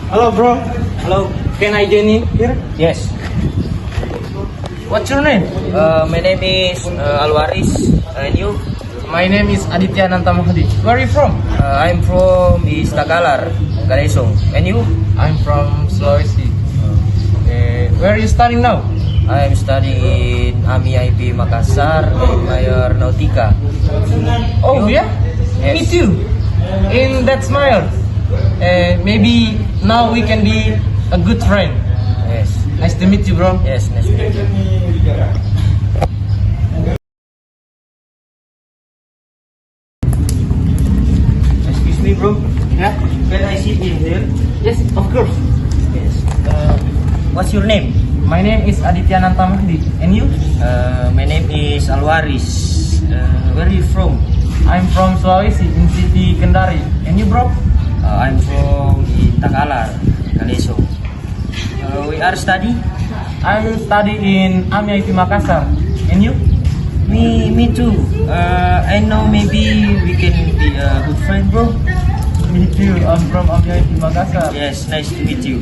Hello, bro. Hello. Can I join you here? Yes. What's your name? My name is Alwaris. And you? My name is Aditya Nantamahdi. Where are you from? I'm from Istakalar, Galesong. And you? I'm from Sulawesi. Where are you studying now? I'm studying in AMI IP Makassar, Mayor Nautica. Oh, You? yeah? Me Yes. too. In that smile. Maybe now we can be a good friend. Yes. Nice to meet you, bro. Yes, nice to meet you. Excuse me, bro. Yeah? Can I sit in here? Yes, of course. Yes. What's your name? My name is Aditya Nantamahdi. And you? My name is Alwaris. Where are you from? I'm from Sulawesi in city Kendari. And you, bro? I'm from Takalar, Galesong. We are study. I'm studying in AMI IP Makassar. And you? Me too. I know maybe we can be a good friend, bro. Me too. I'm from AMI IP Makassar. Yes, nice to meet you.